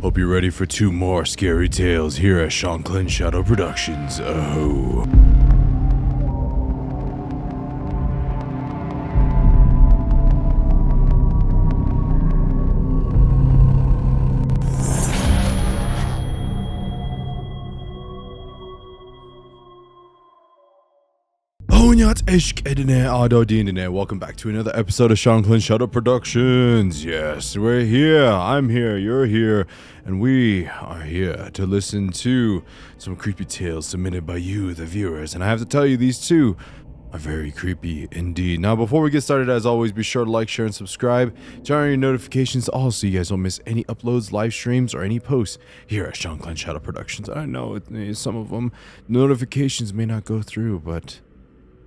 Hope you're ready for 2 more scary tales here at Shanclen Shadow Productions. Aho. Welcome back to another episode of Shanclen Shadow Productions. Yes, we're here, I'm here, you're here, and we are here to listen to some creepy tales submitted by you, the viewers. And I have to tell you, these two are very creepy indeed. Now, before we get started, as always, be sure to like, share, and subscribe. Turn on your notifications also so you guys don't miss any uploads, live streams, or any posts here at Shanclen Shadow Productions. I know some of them notifications may not go through, but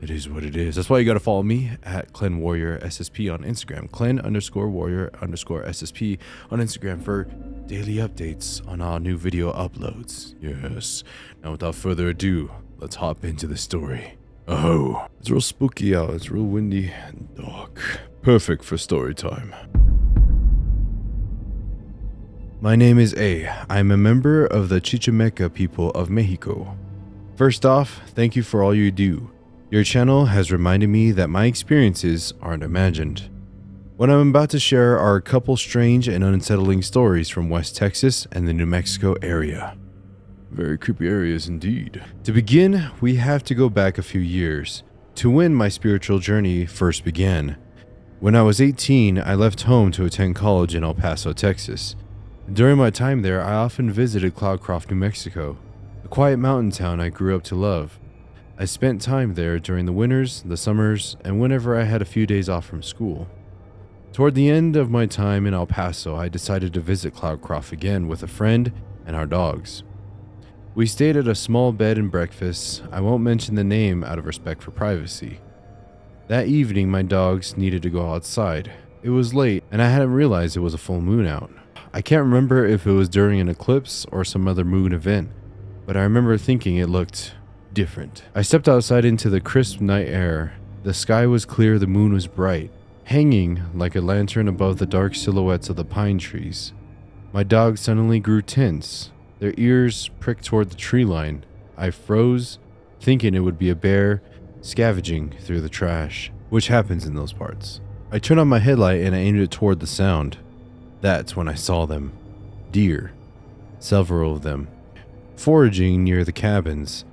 it is what it is. That's why you gotta follow me at Clen Warrior SSP on Instagram. Clen_Warrior_SSP on Instagram for daily updates on our new video uploads. Yes. Now, without further ado, let's hop into the story. Oh, it's real spooky out. It's real windy and dark. Perfect for story time. My name is A. I'm a member of the Chichimeca people of Mexico. First off, thank you for all you do. Your channel has reminded me that my experiences aren't imagined. What I'm about to share are a couple strange and unsettling stories from West Texas and the New Mexico area. Very creepy areas indeed. To begin, we have to go back a few years, to when my spiritual journey first began. When I was 18, I left home to attend college in El Paso, Texas. During my time there, I often visited Cloudcroft, New Mexico, a quiet mountain town I grew up to love. I spent time there during the winters, the summers, and whenever I had a few days off from school. Toward the end of my time in El Paso, I decided to visit Cloudcroft again with a friend and our dogs. We stayed at a small bed and breakfast. I won't mention the name out of respect for privacy. That evening, my dogs needed to go outside. It was late, and I hadn't realized it was a full moon out. I can't remember if it was during an eclipse or some other moon event, but I remember thinking it looked different. I stepped outside into the crisp night air. The sky was clear, the moon was bright, hanging like a lantern above the dark silhouettes of the pine trees. My dogs suddenly grew tense. Their ears pricked toward the tree line. I froze, thinking it would be a bear scavenging through the trash, which happens in those parts. I turned on my headlight and I aimed it toward the sound. That's when I saw them. Deer. Several of them. Foraging near the cabins.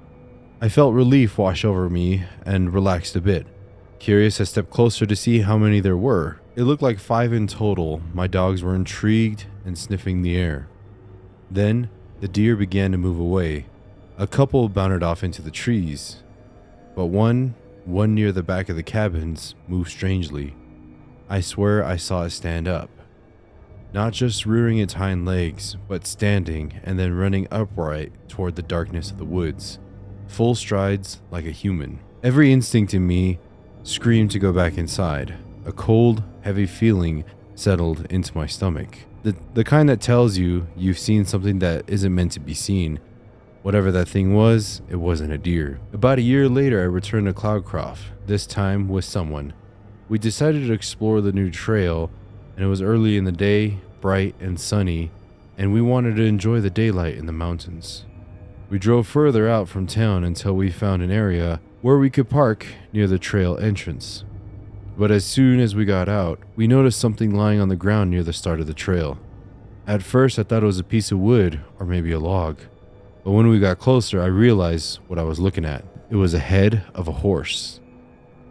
I felt relief wash over me and relaxed a bit. Curious, I stepped closer to see how many there were. It looked like 5 in total. My dogs were intrigued and sniffing the air. Then, the deer began to move away. A couple bounded off into the trees, but one near the back of the cabins, moved strangely. I swear I saw it stand up. Not just rearing its hind legs, but standing and then running upright toward the darkness of the woods. Full strides like a human. Every instinct in me screamed to go back inside. A cold, heavy feeling settled into my stomach. The kind that tells you you've seen something that isn't meant to be seen. Whatever that thing was, it wasn't a deer. About a year later, I returned to Cloudcroft, this time with someone. We decided to explore the new trail, and it was early in the day, bright and sunny, and we wanted to enjoy the daylight in the mountains. We drove further out from town until we found an area where we could park near the trail entrance. But as soon as we got out, we noticed something lying on the ground near the start of the trail. At first, I thought it was a piece of wood or maybe a log. But when we got closer, I realized what I was looking at. It was a head of a horse.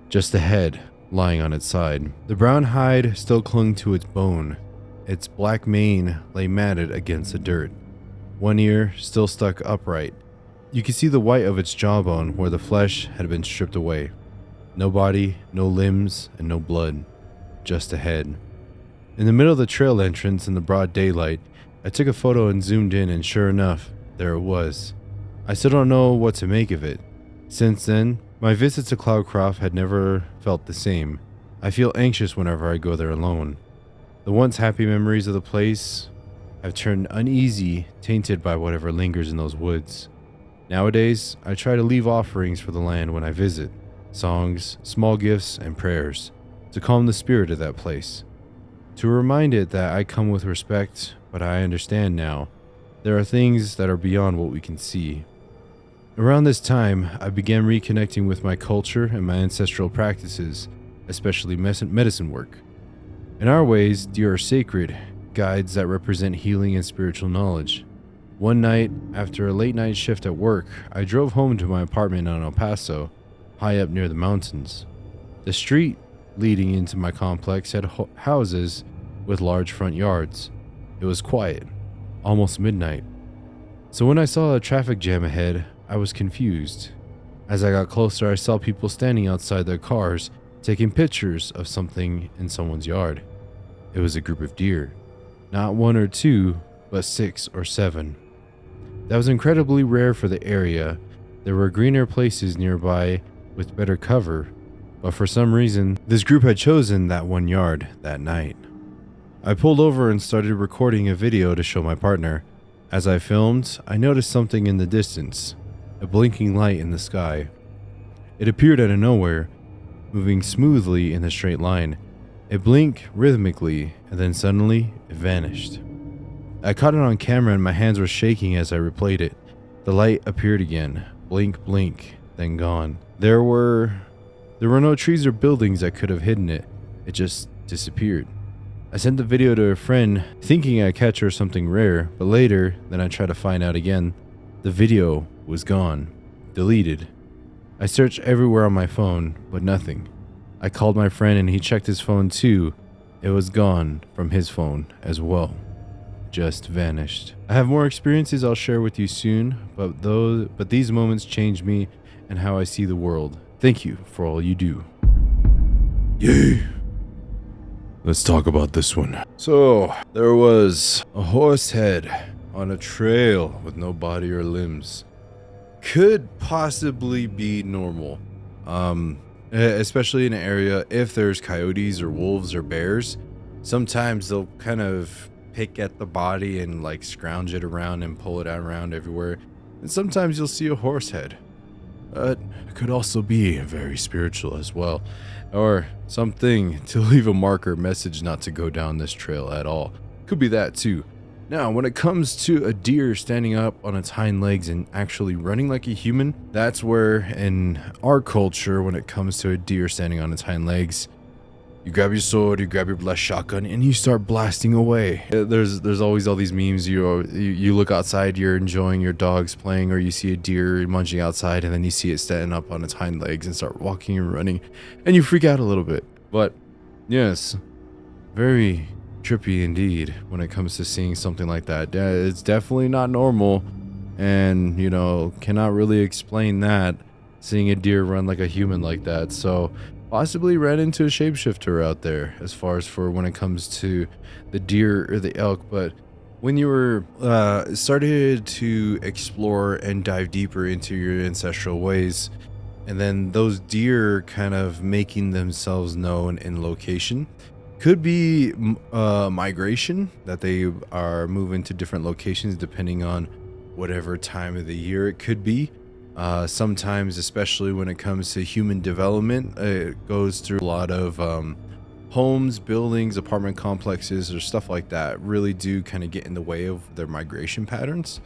Just a head lying on its side. The brown hide still clung to its bone. Its black mane lay matted against the dirt. One ear still stuck upright. You could see the white of its jawbone where the flesh had been stripped away. No body, no limbs, and no blood. Just a head. In the middle of the trail entrance in the broad daylight, I took a photo and zoomed in, and sure enough, there it was. I still don't know what to make of it. Since then, my visits to Cloudcroft had never felt the same. I feel anxious whenever I go there alone. The once happy memories of the place have turned uneasy, tainted by whatever lingers in those woods. Nowadays, I try to leave offerings for the land when I visit. Songs, small gifts, and prayers to calm the spirit of that place. To remind it that I come with respect, but I understand now. There are things that are beyond what we can see. Around this time, I began reconnecting with my culture and my ancestral practices, especially medicine work. In our ways, deer are sacred, guides that represent healing and spiritual knowledge. One night, after a late night shift at work, I drove home to my apartment in El Paso, high up near the mountains. The street leading into my complex had houses with large front yards. It was quiet, almost midnight. So when I saw a traffic jam ahead, I was confused. As I got closer, I saw people standing outside their cars, taking pictures of something in someone's yard. It was a group of deer. Not one or two, but 6 or 7. That was incredibly rare for the area. There were greener places nearby with better cover, but for some reason, this group had chosen that one yard that night. I pulled over and started recording a video to show my partner. As I filmed, I noticed something in the distance, a blinking light in the sky. It appeared out of nowhere, moving smoothly in a straight line. It blinked rhythmically, and then suddenly, it vanished. I caught it on camera and my hands were shaking as I replayed it. The light appeared again, blink, blink, then gone. There were no trees or buildings that could have hidden it. It just disappeared. I sent the video to a friend, thinking I'd catch her something rare, but later, then I tried to find out again. The video was gone, deleted. I searched everywhere on my phone, but nothing. I called my friend and he checked his phone too. It was gone from his phone as well. Just vanished. I have more experiences I'll share with you soon, but these moments changed me and how I see the world. Thank you for all you do. Yay! Let's talk about this one. So, there was a horse head on a trail with no body or limbs. Could possibly be normal. Especially in an area, if there's coyotes or wolves or bears, sometimes they'll kind of pick at the body and like scrounge it around and pull it around everywhere. And sometimes you'll see a horse head. It could also be very spiritual as well, or something to leave a marker message not to go down this trail at all. Could be that too. Now, when it comes to a deer standing up on its hind legs and actually running like a human, that's where in our culture, when it comes to a deer standing on its hind legs, you grab your sword, you grab your blessed shotgun, and you start blasting away. There's always all these memes. You look outside, you're enjoying your dogs playing, or you see a deer munching outside, and then you see it standing up on its hind legs and start walking and running, and you freak out a little bit. But yes, very trippy indeed when it comes to seeing something like that. It's definitely not normal, and cannot really explain that, seeing a deer run like a human like that. So possibly ran into a shapeshifter out there as far as for when it comes to the deer or the elk. But when you were started to explore and dive deeper into your ancestral ways, and then those deer kind of making themselves known in location, could be migration, that they are moving to different locations depending on whatever time of the year it could be. Sometimes, especially when it comes to human development, it goes through a lot of homes, buildings, apartment complexes, or stuff like that really do kind of get in the way of their migration patterns,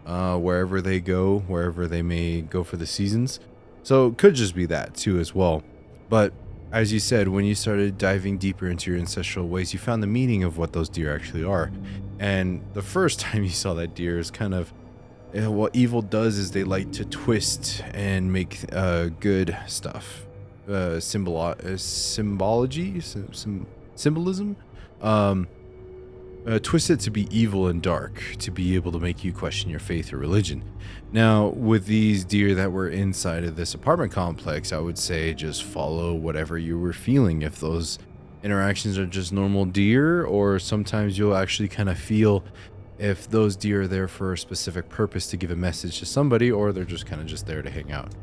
wherever they go, wherever they may go for the seasons. So it could just be that too as well. But as you said, when you started diving deeper into your ancestral ways, you found the meaning of what those deer actually are. And the first time you saw that deer is kind of, what evil does is they like to twist and make good stuff. Symbolism. Twist it to be evil and dark, to be able to make you question your faith or religion. Now, with these deer that were inside of this apartment complex, I would say just follow whatever you were feeling. If those interactions are just normal deer, or sometimes you'll actually kind of feel if those deer are there for a specific purpose to give a message to somebody, or they're just kind of just there to hang out.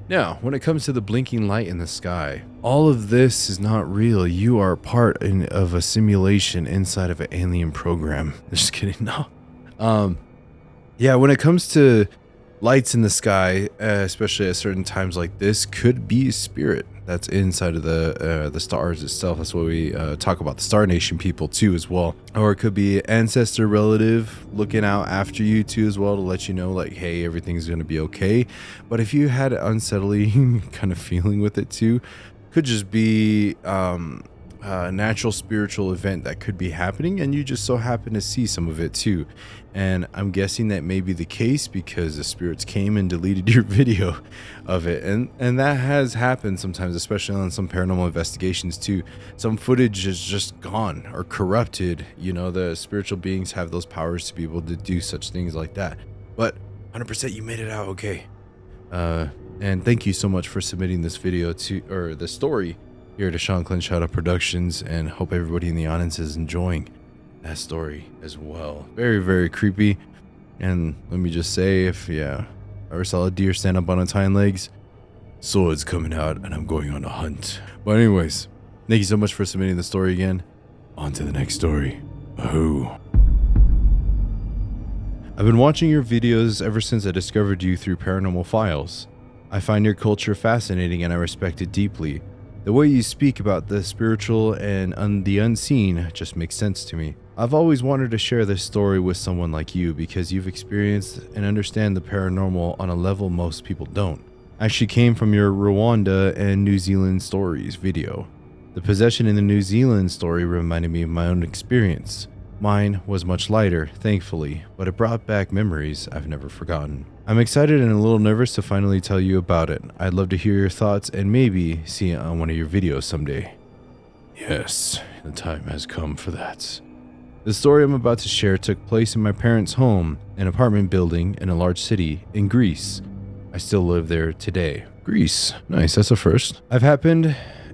Now, when it comes to the blinking light in the sky, all of this is not real. You are part of a simulation inside of an alien program. Just kidding, no. Yeah, when it comes to lights in the sky, especially at certain times like this, could be a spirit that's inside of the stars itself. That's what we talk about, the Star Nation people too as well. Or it could be ancestor relative looking out after you too as well, to let you know like, hey, everything's gonna be okay. But if you had an unsettling kind of feeling with it too, could just be a natural spiritual event that could be happening, and you just so happen to see some of it too. And I'm guessing that may be the case because the spirits came and deleted your video of it, and that has happened sometimes, especially on some paranormal investigations too. Some footage is just gone or corrupted. You know, the spiritual beings have those powers to be able to do such things like that. But 100% you made it out okay. And thank you so much for submitting this video to, or the story here to Shanclen Shadow Productions, and hope everybody in the audience is enjoying that story as well. Very, very creepy. And let me just say, if I ever saw a deer stand up on its hind legs, sword's coming out and I'm going on a hunt. But anyways, thank you so much for submitting the story again. On to the next story. Aho. I've been watching your videos ever since I discovered you through Paranormal Files. I find your culture fascinating and I respect it deeply. The way you speak about the spiritual and the unseen just makes sense to me. I've always wanted to share this story with someone like you because you've experienced and understand the paranormal on a level most people don't. I actually came from your Rwanda and New Zealand stories video. The possession in the New Zealand story reminded me of my own experience. Mine was much lighter, thankfully, but it brought back memories I've never forgotten. I'm excited and a little nervous to finally tell you about it. I'd love to hear your thoughts and maybe see it on one of your videos someday. Yes, the time has come for that. The story I'm about to share took place in my parents' home, an apartment building in a large city in Greece. I still live there today. Greece, nice, that's a first. It happened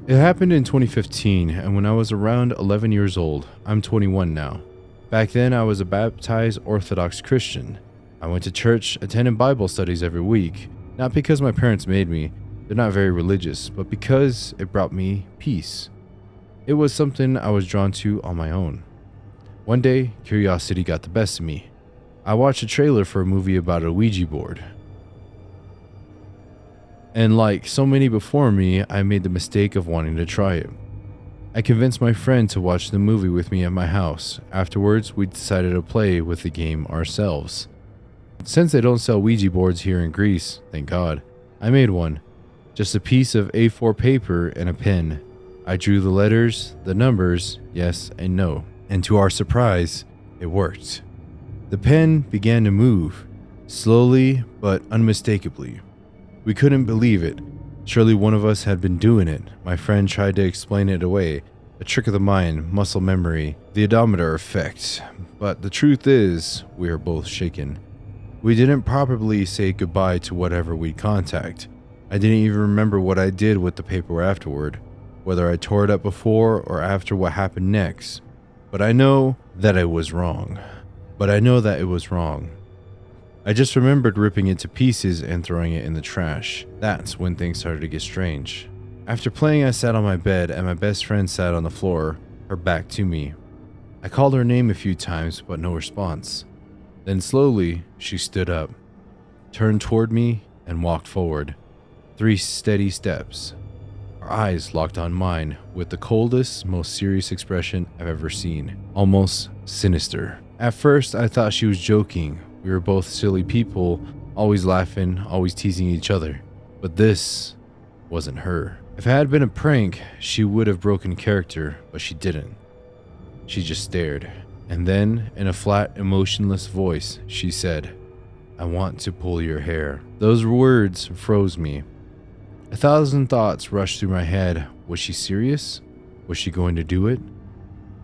in 2015, and when I was around 11 years old. I'm 21 now. Back then, I was a baptized Orthodox Christian. I went to church, attended Bible studies every week, not because my parents made me, they're not very religious, but because it brought me peace. It was something I was drawn to on my own. One day, curiosity got the best of me. I watched a trailer for a movie about a Ouija board. And like so many before me, I made the mistake of wanting to try it. I convinced my friend to watch the movie with me at my house. Afterwards, we decided to play with the game ourselves. Since they don't sell Ouija boards here in Greece, thank God, I made one. Just a piece of A4 paper and a pen. I drew the letters, the numbers, yes and no. And to our surprise, it worked. The pen began to move, slowly but unmistakably. We couldn't believe it. Surely one of us had been doing it. My friend tried to explain it away. A trick of the mind, muscle memory, the odometer effect. But the truth is, we are both shaken. We didn't properly say goodbye to whatever we'd contact. I didn't even remember what I did with the paper afterward, whether I tore it up before or after what happened next. But I know that it was wrong. I just remembered ripping it to pieces and throwing it in the trash. That's when things started to get strange. After playing, I sat on my bed and my best friend sat on the floor, her back to me. I called her name a few times, but no response. Then slowly, she stood up, turned toward me, and walked forward. 3 steady steps. Her eyes locked on mine with the coldest, most serious expression I've ever seen. Almost sinister. At first, I thought she was joking. We were both silly people, always laughing, always teasing each other. But this wasn't her. If it had been a prank, she would have broken character, but she didn't. She just stared. And then, in a flat, emotionless voice, she said, "I want to pull your hair." Those words froze me. 1,000 thoughts rushed through my head. Was she serious? Was she going to do it?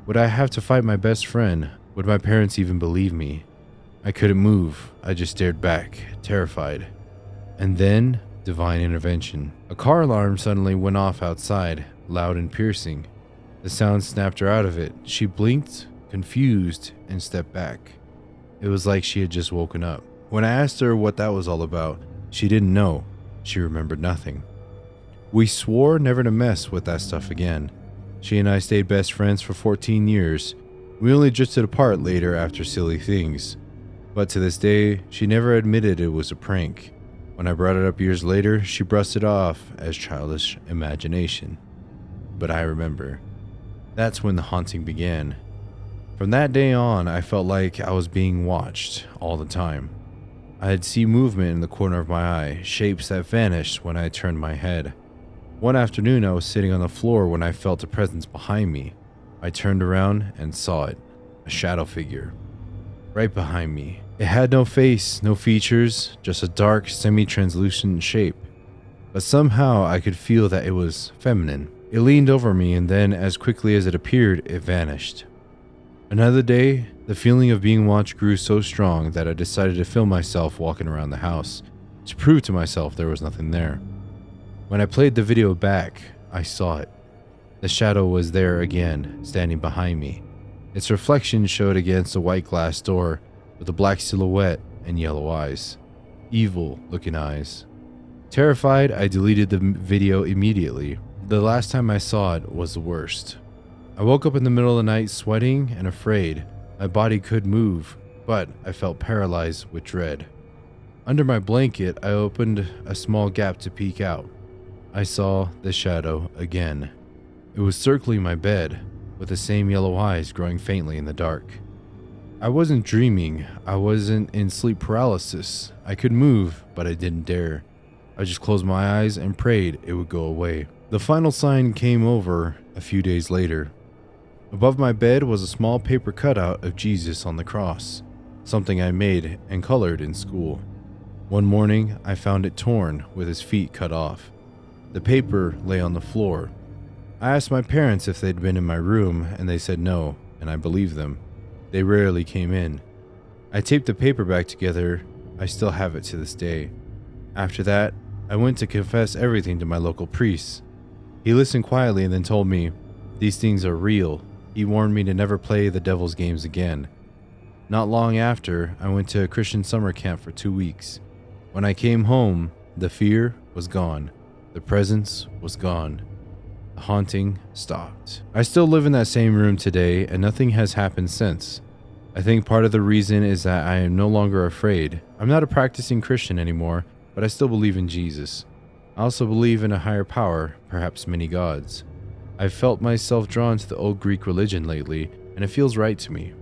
Would I have to fight my best friend? Would my parents even believe me? I couldn't move. I just stared back, terrified. And then, divine intervention. A car alarm suddenly went off outside, loud and piercing. The sound snapped her out of it. She blinked, confused, and stepped back. It was like she had just woken up. When I asked her what that was all about, she didn't know. She remembered nothing. We swore never to mess with that stuff again. She and I stayed best friends for 14 years. We only drifted apart later after silly things. But to this day, she never admitted it was a prank. When I brought it up years later, she brushed it off as childish imagination. But I remember. That's when the haunting began. From that day on, I felt like I was being watched all the time. I'd see movement in the corner of my eye, shapes that vanished when I turned my head. One afternoon, I was sitting on the floor when I felt a presence behind me. I turned around and saw it, a shadow figure, right behind me. It had no face, no features, just a dark, semi-translucent shape. But somehow I could feel that it was feminine. It leaned over me, and then as quickly as it appeared, it vanished. Another day, the feeling of being watched grew so strong that I decided to film myself walking around the house, to prove to myself there was nothing there. When I played the video back, I saw it. The shadow was there again, standing behind me. Its reflection showed against a white glass door with a black silhouette and yellow eyes. Evil looking eyes. Terrified, I deleted the video immediately. The last time I saw it was the worst. I woke up in the middle of the night sweating and afraid. My body could move, but I felt paralyzed with dread. Under my blanket, I opened a small gap to peek out. I saw the shadow again. It was circling my bed, with the same yellow eyes growing faintly in the dark. I wasn't dreaming. I wasn't in sleep paralysis. I could move, but I didn't dare. I just closed my eyes and prayed it would go away. The final sign came over a few days later. Above my bed was a small paper cutout of Jesus on the cross, something I made and colored in school. One morning, I found it torn with his feet cut off. The paper lay on the floor. I asked my parents if they'd been in my room, and they said no, and I believed them. They rarely came in. I taped the paper back together. I still have it to this day. After that, I went to confess everything to my local priest. He listened quietly and then told me, "These things are real." He warned me to never play the devil's games again. Not long after, I went to a Christian summer camp for 2 weeks. When I came home, the fear was gone. The presence was gone. The haunting stopped. I still live in that same room today, and nothing has happened since. I think part of the reason is that I am no longer afraid. I'm not a practicing Christian anymore, but I still believe in Jesus. I also believe in a higher power, perhaps many gods. I've felt myself drawn to the old Greek religion lately, and it feels right to me.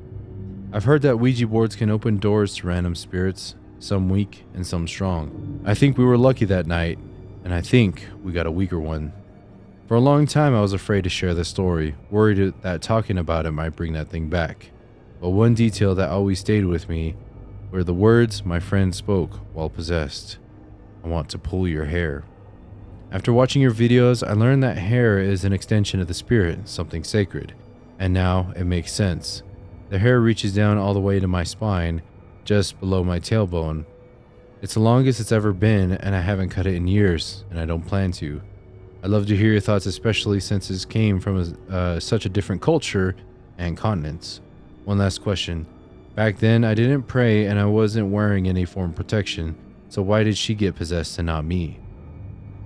I've heard that Ouija boards can open doors to random spirits, some weak and some strong. I think we were lucky that night, and I think we got a weaker one. For a long time I was afraid to share the story, worried that talking about it might bring that thing back. But one detail that always stayed with me were the words my friend spoke while possessed. "I want to pull your hair." After watching your videos, I learned that hair is an extension of the spirit, something sacred. And now it makes sense. The hair reaches down all the way to my spine, just below my tailbone. It's the longest it's ever been, and I haven't cut it in years, and I don't plan to. I'd love to hear your thoughts, especially since this came from such a different culture and continents. One last question. Back then, I didn't pray and I wasn't wearing any form of protection, so why did she get possessed and not me?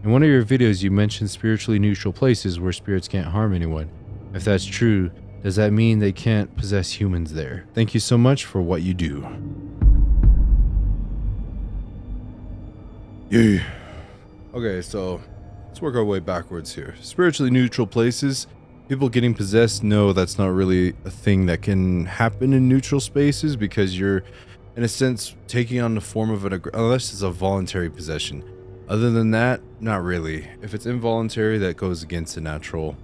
In one of your videos, you mentioned spiritually neutral places where spirits can't harm anyone. If that's true, does that mean they can't possess humans there? Thank you so much for what you do. Yeah. Okay, so let's work our way backwards here. Spiritually neutral places. People getting possessed, no, that's not really a thing that can happen in neutral spaces because you're, in a sense, taking on the form of unless it's a voluntary possession. Other than that, not really. If it's involuntary, that goes against the natural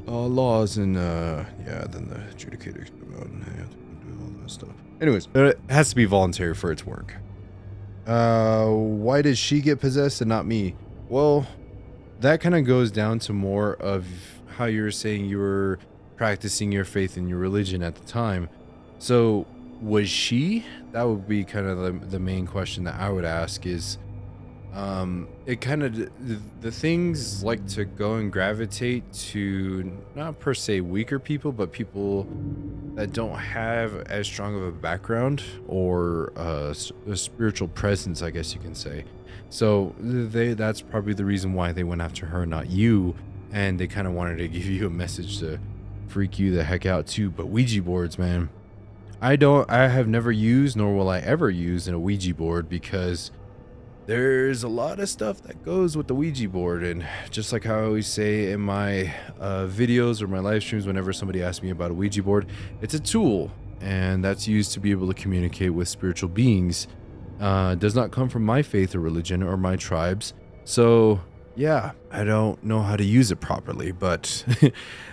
laws, and then the adjudicators come out and have to do all that stuff. Anyways, it has to be voluntary for it to work. Why did she get possessed and not me? Well, that kind of goes down to more of how you were saying you were practicing your faith in your religion at the time. So was she? That would be kind of the main question that I would ask is, it kind of, the things like to go and gravitate to not per se weaker people, but people that don't have as strong of a background or a spiritual presence, I guess you can say. So that's probably the reason why they went after her, not you. And they kind of wanted to give you a message to freak you the heck out too. But Ouija boards, man, I have never used, nor will I ever use a Ouija board because there's a lot of stuff that goes with the Ouija board, and just like how I always say in my videos or my live streams, whenever somebody asks me about a Ouija board, it's a tool, and that's used to be able to communicate with spiritual beings. Does not come from my faith or religion or my tribes, so yeah, I don't know how to use it properly, but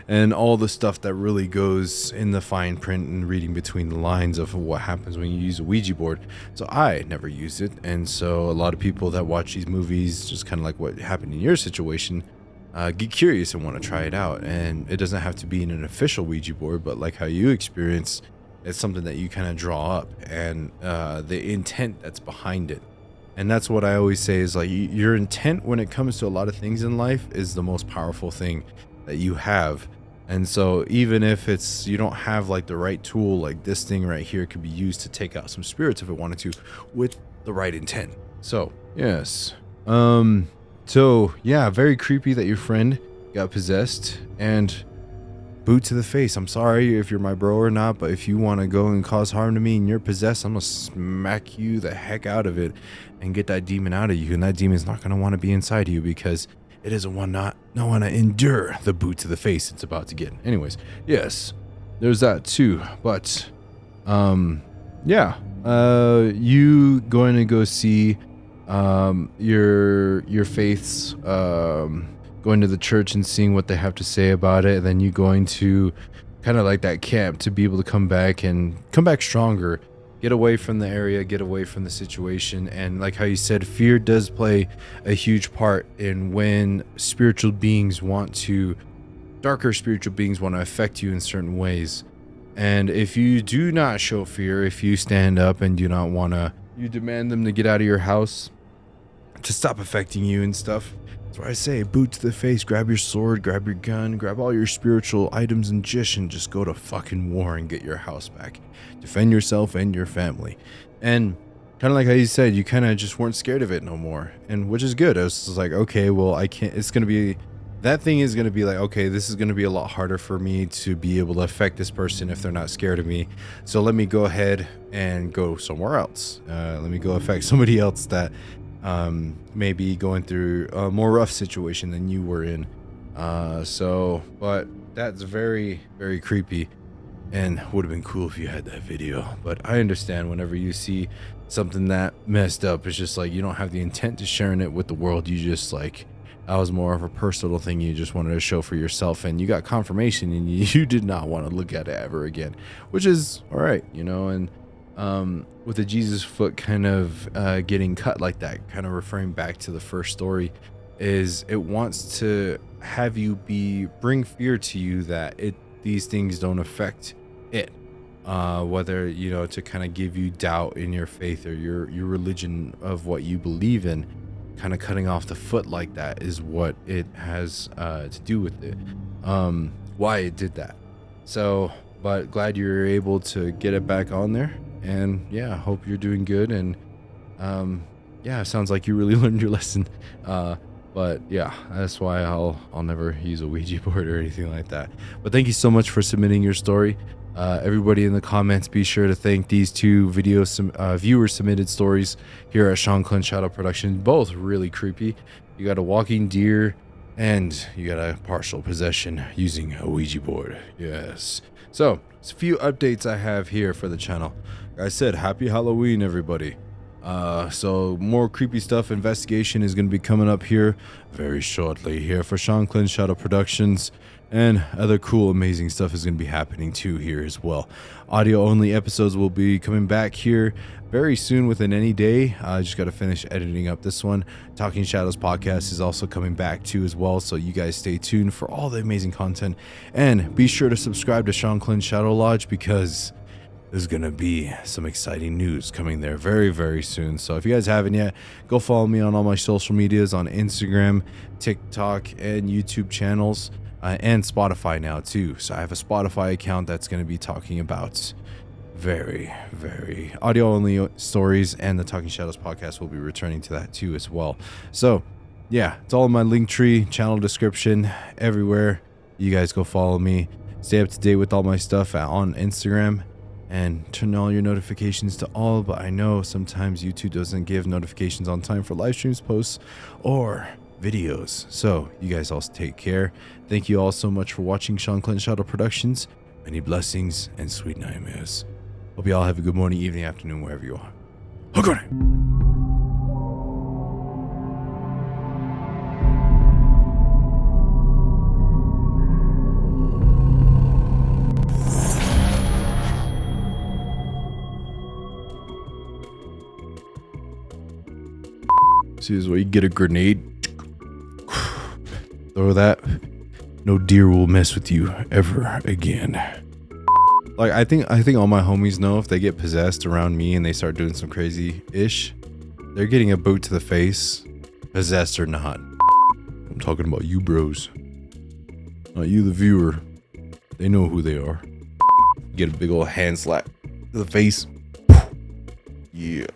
and all the stuff that really goes in the fine print and reading between the lines of what happens when you use a Ouija board. So I never use it, and so a lot of people that watch these movies, just kind of like what happened in your situation, get curious and want to try it out. And it doesn't have to be in an official Ouija board, but like how you experience, it's something that you kind of draw up, and the intent that's behind it. And that's what I always say is like your intent when it comes to a lot of things in life is the most powerful thing that you have. And so even if it's you don't have like the right tool, like this thing right here could be used to take out some spirits if it wanted to with the right intent. So yes. So yeah, very creepy that your friend got possessed, and boot to the face. I'm sorry if you're my bro or not, but if you want to go and cause harm to me and you're possessed, I'm gonna smack you the heck out of it and get that demon out of you. And that demon's not gonna want to be inside you because it doesn't want to endure the boot to the face it's about to get. Anyways, yes, there's that too. But yeah, you going to go see your faith's going to the church and seeing what they have to say about it, and then you going to kind of like that camp to be able to come back stronger, get away from the area, get away from the situation. And like how you said, fear does play a huge part in when darker spiritual beings want to affect you in certain ways. And if you do not show fear, if you stand up and do not want to, you demand them to get out of your house to stop affecting you and stuff. That's why I say boot to the face, grab your sword, grab your gun, grab all your spiritual items and just go to fucking war and get your house back. Defend yourself and your family. And kind of like how you said, you kind of just weren't scared of it no more, and which is good. I was just like, okay, well, that thing is going to be like, okay, this is going to be a lot harder for me to be able to affect this person if they're not scared of me. So let me go ahead and go somewhere else. Let me go affect somebody else that maybe going through a more rough situation than you were in. But that's very, very creepy, and would have been cool if you had that video. But I understand whenever you see something that messed up, it's just like you don't have the intent to sharing it with the world. You just like, that was more of a personal thing you just wanted to show for yourself, and you got confirmation and you did not want to look at it ever again, which is all right, you know. And with the Jesus foot kind of getting cut like that, kind of referring back to the first story, is it wants to have you bring fear to you that these things don't affect it, whether, you know, to kind of give you doubt in your faith or your religion of what you believe in. Kind of cutting off the foot like that is what it has to do with it, why it did that. So, but glad you're able to get it back on there. And yeah, hope you're doing good. And yeah, sounds like you really learned your lesson. But yeah, that's why I'll never use a Ouija board or anything like that. But thank you so much for submitting your story. Everybody in the comments, be sure to thank these two viewer submitted stories here at Shanclen Shadow Productions. Both really creepy. You got a walking deer and you got a partial possession using a Ouija board. Yes. So it's a few updates I have here for the channel. Like I said, happy Halloween, everybody. So more creepy stuff, investigation is going to be coming up here very shortly here for Shanclen Shadow Productions, and other cool amazing stuff is going to be happening too here as well. Audio only episodes will be coming back here very soon, within any day. I just got to finish editing up this one. Talking Shadows podcast is also coming back too as well, so you guys stay tuned for all the amazing content, and be sure to subscribe to Shanclen Shadow Lodge because there's gonna be some exciting news coming there very, very soon. So if you guys haven't yet, go follow me on all my social medias on Instagram, TikTok, and YouTube channels, and Spotify now too. So I have a Spotify account that's gonna be talking about very, very audio only stories, and the Talking Shadows podcast will be returning to that too as well. So yeah, it's all in my link tree, channel description, everywhere. You guys go follow me, stay up to date with all my stuff on Instagram. and turn all your notifications to all, but I know sometimes YouTube doesn't give notifications on time for live streams, posts, or videos. So you guys all take care. Thank you all so much for watching Shanclen Shadow Productions. Many blessings and sweet nightmares. Hope you all have a good morning, evening, afternoon, wherever you are. Okay. See, this is where you get a grenade. Throw that. No deer will mess with you ever again. Like I think all my homies know if they get possessed around me and they start doing some crazy ish, they're getting a boot to the face, possessed or not. I'm talking about you bros, not you the viewer. They know who they are. Get a big old hand slap to the face. Yeah.